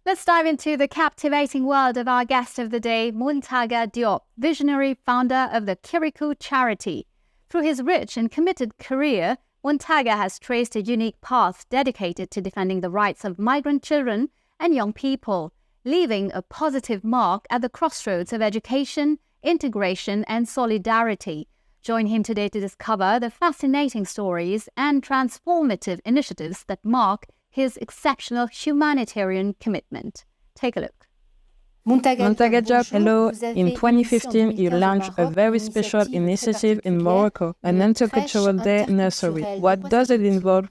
Let's dive into the captivating world of our guest of the day, Muntaga Diop, visionary founder of the Kirikou charity. Through his rich and committed career, Muntaga has traced a unique path dedicated to defending the rights of migrant children and young people, leaving a positive mark at the crossroads of education, integration, and solidarity. Join him today to discover the fascinating stories and transformative initiatives that mark his exceptional humanitarian commitment. Take a look. Muntaga Diop, hello. In 2015, you launched a very special initiative in Morocco, an intercultural day nursery. What does it involve?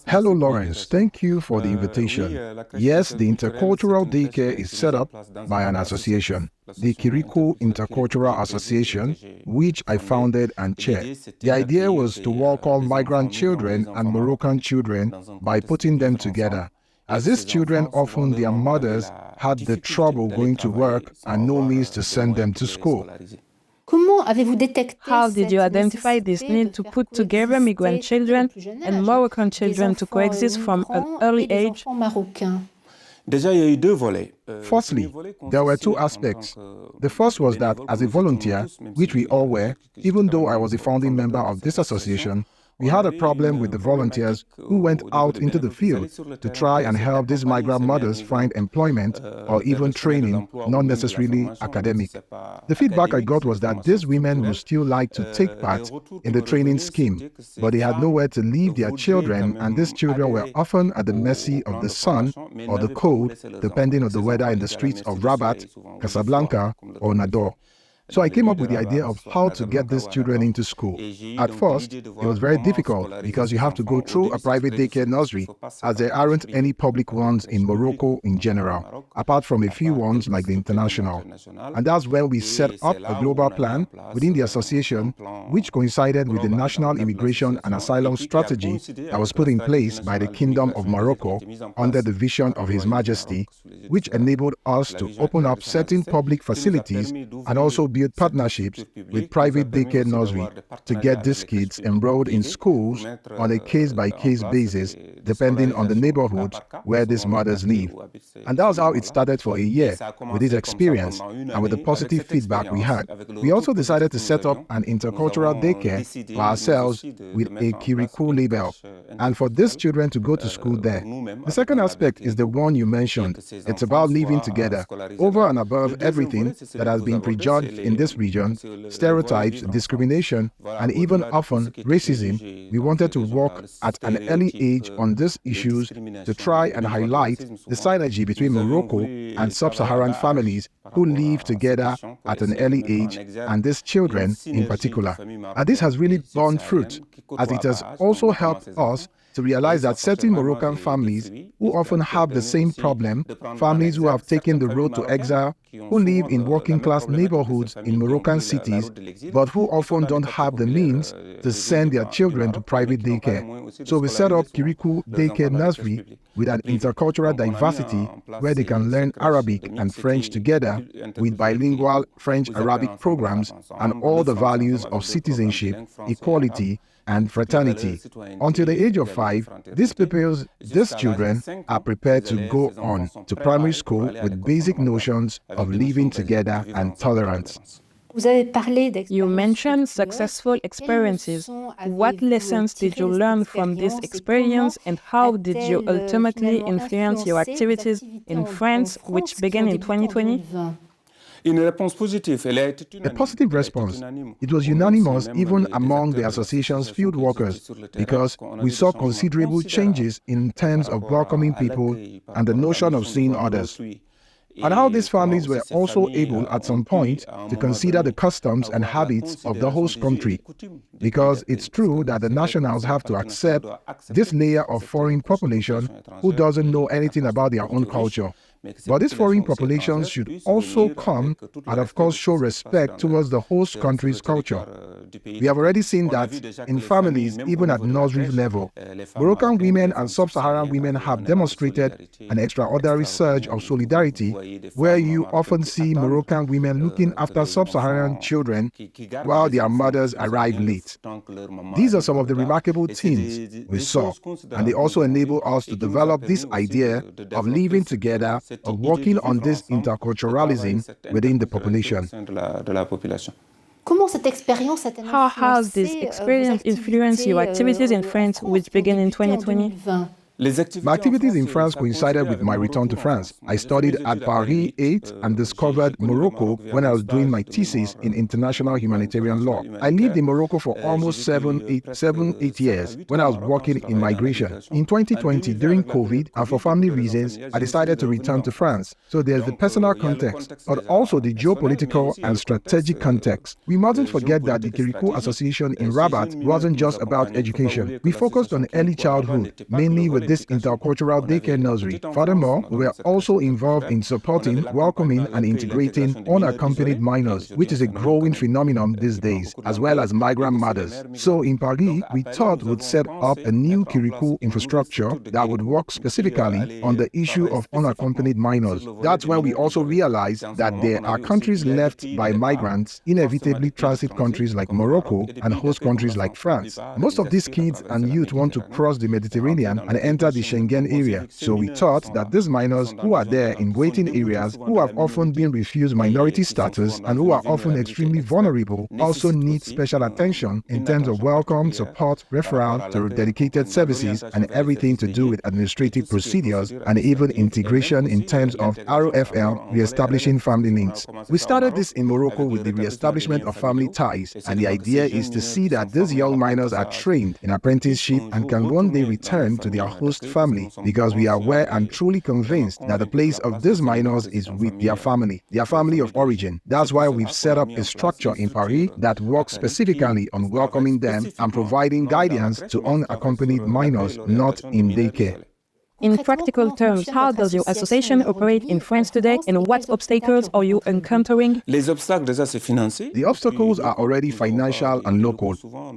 Hello, Lawrence. Thank you for the invitation. Yes, the Intercultural Daycare is set up by an association, the Kirikou Intercultural Association, which I founded and chaired. The idea was to welcome migrant children and Moroccan children by putting them together, as these children, often their mothers, had the trouble going to work and no means to send them to school. How did you identify this need to put together migrant children and Moroccan children to coexist from an early age? Firstly, there were two aspects. The first was that as a volunteer, which we all were, even though I was a founding member of this association, we had a problem with the volunteers who went out into the field to try and help these migrant mothers find employment or even training, not necessarily academic. The feedback I got was that these women would still like to take part in the training scheme, but they had nowhere to leave their children, and these children were often at the mercy of the sun or the cold, depending on the weather in the streets of Rabat, Casablanca, or Nador. So I came up with the idea of how to get these children into school. At first, it was very difficult because you have to go through a private daycare nursery, as there aren't any public ones in Morocco in general, apart from a few ones like the International. And that's when we set up a global plan within the association, which coincided with the National Immigration and Asylum Strategy that was put in place by the Kingdom of Morocco under the vision of His Majesty, which enabled us to open up certain public facilities and also build partnerships with private daycare nursery to get these kids enrolled in schools on a case-by-case basis, depending on the neighborhoods where these mothers live. And that was how it started for a year, with this experience and with the positive feedback we had. We also decided to set up an intercultural daycare for ourselves with a Kirikou label, and for these children to go to school there. The second aspect is the one you mentioned. It's about living together, over and above everything that has been prejudged in this region, stereotypes, discrimination, and even often racism. We wanted to work at an early age on these issues to try and highlight the synergy between Morocco and sub-Saharan families who live together at an early age, and these children in particular. And this has really borne fruit, as it has also helped us to realize that certain Moroccan families who often have the same problem, families who have taken the road to exile, who live in working-class neighborhoods in Moroccan cities, but who often don't have the means to send their children to private daycare. So we set up Kirikou Daycare Nursery with an intercultural diversity where they can learn Arabic and French together with bilingual French-Arabic programs and all the values of citizenship, equality, and fraternity. Until the age of 5, these children are prepared to go on to primary school with basic notions of living together and tolerance. You mentioned successful experiences. What lessons did you learn from this experience, and how did you ultimately influence your activities in France, which began in 2020? A positive response. It was unanimous even among the association's field workers, because we saw considerable changes in terms of welcoming people and the notion of seeing others, and how these families were also able at some point to consider the customs and habits of the host country, because it's true that the nationals have to accept this layer of foreign population who doesn't know anything about their own culture. But these foreign populations should also come and of course show respect towards the host country's culture. We have already seen that in families, even at nursery level, Moroccan women and sub-Saharan women have demonstrated an extraordinary surge of solidarity, where you often see Moroccan women looking after sub-Saharan children while their mothers arrive late. These are some of the remarkable things we saw, and they also enable us to develop this idea of living together, of working on this interculturalism within the population. How has this experience influenced your activities in France, which began in 2020? My activities in France coincided with my return to France. I studied at Paris 8 and discovered Morocco when I was doing my thesis in international humanitarian law. I lived in Morocco for almost 7-8 years when I was working in migration. In 2020, during COVID, and for family reasons, I decided to return to France. So there's the personal context, but also the geopolitical and strategic context. We mustn't forget that the Kirikou Association in Rabat wasn't just about education. We focused on early childhood, mainly with this intercultural daycare nursery. Furthermore, we are also involved in supporting, welcoming, and integrating unaccompanied minors, which is a growing phenomenon these days, as well as migrant mothers. So in Paris, we thought we'd set up a new Kirikou infrastructure that would work specifically on the issue of unaccompanied minors. That's when we also realized that there are countries left by migrants, inevitably transit countries like Morocco and host countries like France. Most of these kids and youth want to cross the Mediterranean and enter the Schengen area. So we thought that these minors who are there in waiting areas, who have often been refused minority status and who are often extremely vulnerable, also need special attention in terms of welcome, support, referral to dedicated services, and everything to do with administrative procedures, and even integration in terms of ROFL, re-establishing family links. We started this in Morocco with the re-establishment of family ties, and the idea is to see that these young minors are trained in apprenticeship and can one day return to their host family, because we are aware and truly convinced that the place of these minors is with their family of origin. That's why we've set up a structure in Paris that works specifically on welcoming them and providing guidance to unaccompanied minors not in daycare. In practical terms, how does your association operate in France today, and what obstacles are you encountering? The obstacles are already financial and local.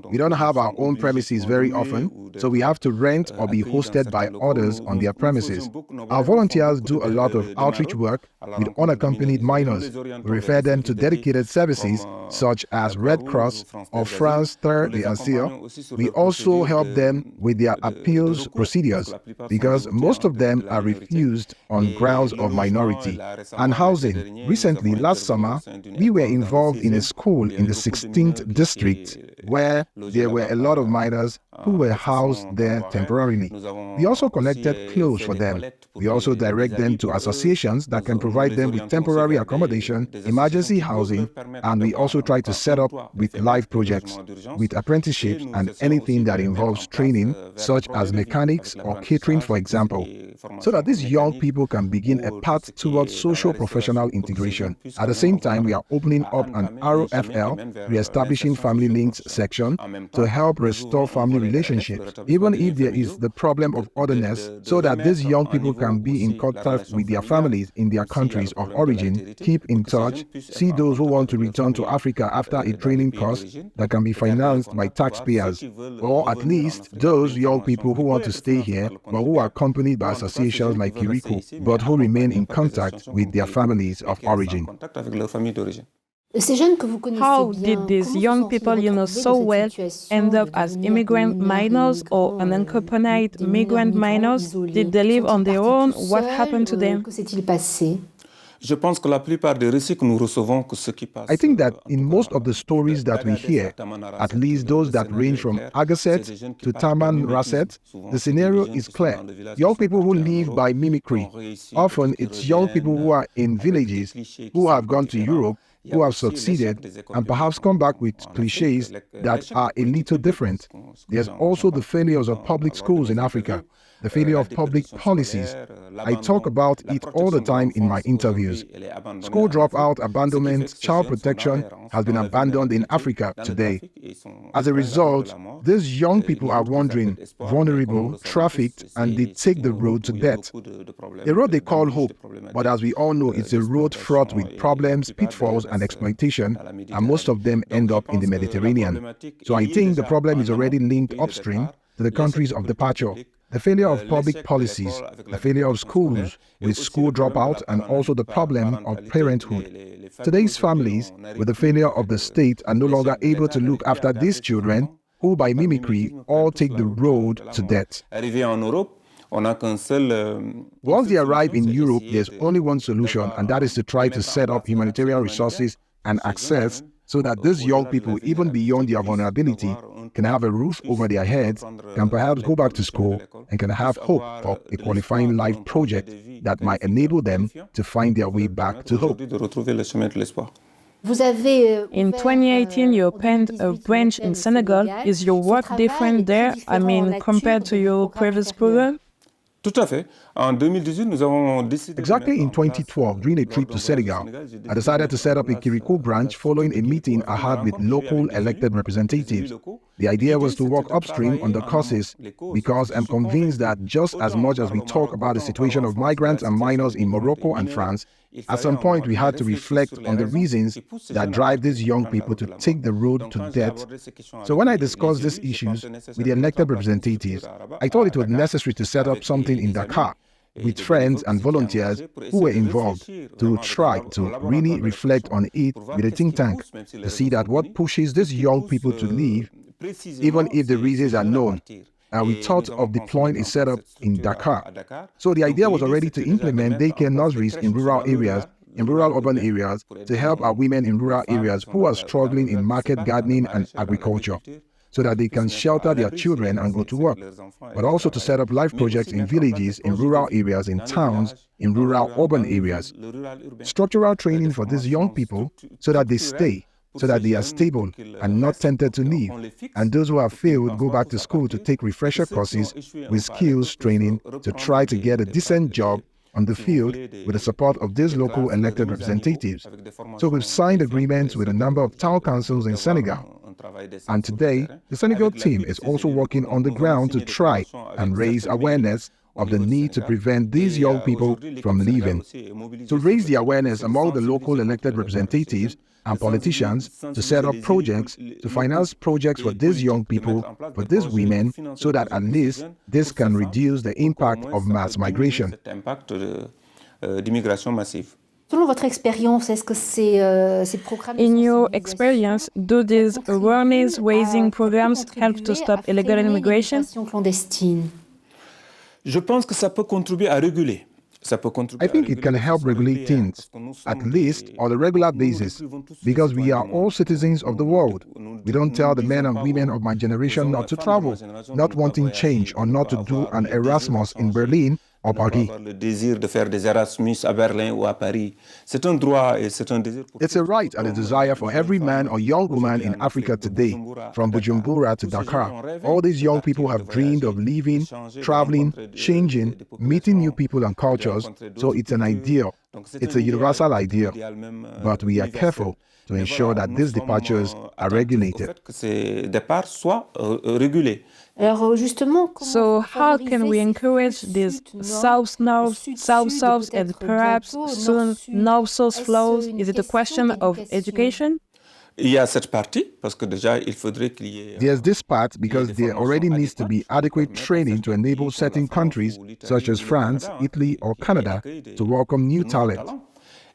We don't have our own premises very often, so we have to rent or be hosted by others on their premises. Our volunteers do a lot of outreach work with unaccompanied minors. We refer them to dedicated services such as Red Cross or France Terre d'Asile. We also help them with their appeals procedures, because most of them are refused on grounds of minority. And housing. Recently, last summer, we were involved in a school in the 16th district where there were a lot of minors who were housed there temporarily. We also collected clothes for them. We also direct them to associations that can provide them with temporary accommodation, emergency housing, and we also try to set up with life projects, with apprenticeships and anything that involves training, such as mechanics or catering, for example, so that these young people can begin a path towards social-professional integration. At the same time, we are opening up an ROFL, re-establishing family links section, to help restore family relationships, even if there is the problem of otherness, so that these young people can be in contact with their families in their countries of origin, keep in touch, see those who want to return to Africa after a training course that can be financed by taxpayers, or at least those young people who want to stay here but who are accompanied by associations like Kirikou, but who remain in contact with their families of origin. How did these young people you know so well end up as immigrant minors or unaccompanied migrant minors? Did they live on their own? What happened to them? I think that in most of the stories that we hear, at least those that range from Agaset to Taman Rasset, the scenario is clear. Young people who live by mimicry. Often it's young people who are in villages, who have gone to Europe, who have succeeded, and perhaps come back with cliches that are a little different. There's also the failures of public schools in Africa. the failure of public policies. I talk about it all the time in my interviews. School dropout, abandonment, child protection has been abandoned in Africa today. As a result, these young people are wandering, vulnerable, trafficked, and they take the road to death. A road they call hope, but as we all know, it's a road fraught with problems, pitfalls, and exploitation, and most of them end up in the Mediterranean. So I think the problem is already linked upstream to the countries of departure. The failure of public policies, the failure of schools with school dropout, and also the problem of parenthood. Today's families, with the failure of the state, are no longer able to look after these children who, by mimicry, all take the road to death. Once they arrive in Europe, there's only one solution, and that is to try to set up humanitarian resources and access so that these young people, even beyond their vulnerability, can have a roof over their heads, can perhaps go back to school, and can have hope for a qualifying life project that might enable them to find their way back to hope. In 2018, you opened a branch in Senegal. Is your work different there, compared to your previous program? Exactly in 2012, during a trip to Senegal, I decided to set up a Kirikou branch following a meeting I had with local elected representatives. The idea was to work upstream on the causes because I'm convinced that just as much as we talk about the situation of migrants and minors in Morocco and France, at some point we had to reflect on the reasons that drive these young people to take the road to death. So when I discussed these issues with the elected representatives, I thought it was necessary to set up something in Dakar with friends and volunteers who were involved to try to really reflect on it with a think tank to see that what pushes these young people to leave, even if the reasons are known. And we thought of deploying a setup in Dakar. So the idea was already to implement daycare nurseries in rural areas, in rural urban areas, to help our women in rural areas who are struggling in market gardening and agriculture, so that they can shelter their children and go to work, but also to set up life projects in villages, in rural areas, in towns, in rural urban areas. Structural training for these young people so that they stay, so that they are stable and not tempted to leave. And those who have failed go back to school to take refresher courses with skills training to try to get a decent job on the field with the support of these local elected representatives. So we've signed agreements with a number of town councils in Senegal. And today, the Senegal team is also working on the ground to try and raise awareness of the need to prevent these young people from leaving. To raise the awareness among the local elected representatives and politicians to set up projects, to finance projects for these young people, for these women, so that at least this can reduce the impact of mass migration. In your experience, do these awareness-raising programs help to stop illegal immigration? I think it can help regulate things, at least on a regular basis, because we are all citizens of the world. We don't tell the men and women of my generation not to travel, not wanting change, or not to do an Erasmus in Berlin or Paris. It's a right and a desire for every man or young woman in Africa today, from Bujumbura to Dakar. All these young people have dreamed of living, traveling, changing, meeting new people and cultures, so it's an ideal. It's a universal idea, but we are careful to ensure that these departures are regulated. So how can we encourage this South-North, South-South, and perhaps soon North-South flows? Is it a question of education? There's this part because there already needs to be adequate training to enable certain countries, such as France, Italy, or Canada, to welcome new talent.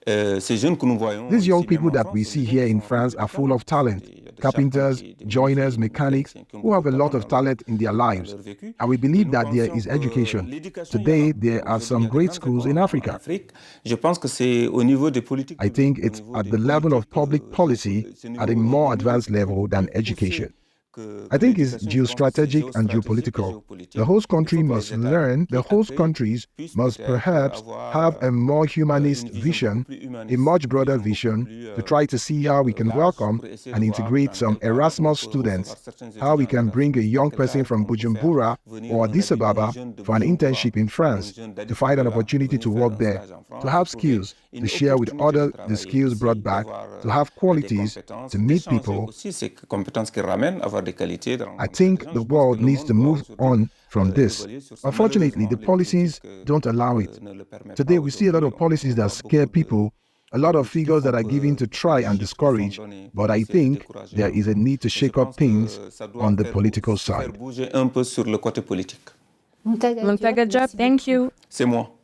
These young people that we see here in France are full of talent. Carpenters, joiners, mechanics, who have a lot of talent in their lives. And we believe that there is education. Today, there are some great schools in Africa. I think it's at the level of public policy at a more advanced level than education. I think it's geostrategic and geopolitical. The host country must learn, the host countries must perhaps have a more humanist vision, a much broader vision, to try to see how we can welcome and integrate some Erasmus students, how we can bring a young person from Bujumbura or Addis Ababa for an internship in France, to find an opportunity to work there, to have skills, to share with others the skills brought back, to have qualities, to meet people. I think the world needs to move on from this. Unfortunately, the policies don't allow it. Today, we see a lot of policies that scare people, a lot of figures that are given to try and discourage, but I think there is a need to shake up things on the political side. Mountaga Diop, thank you. C'est moi.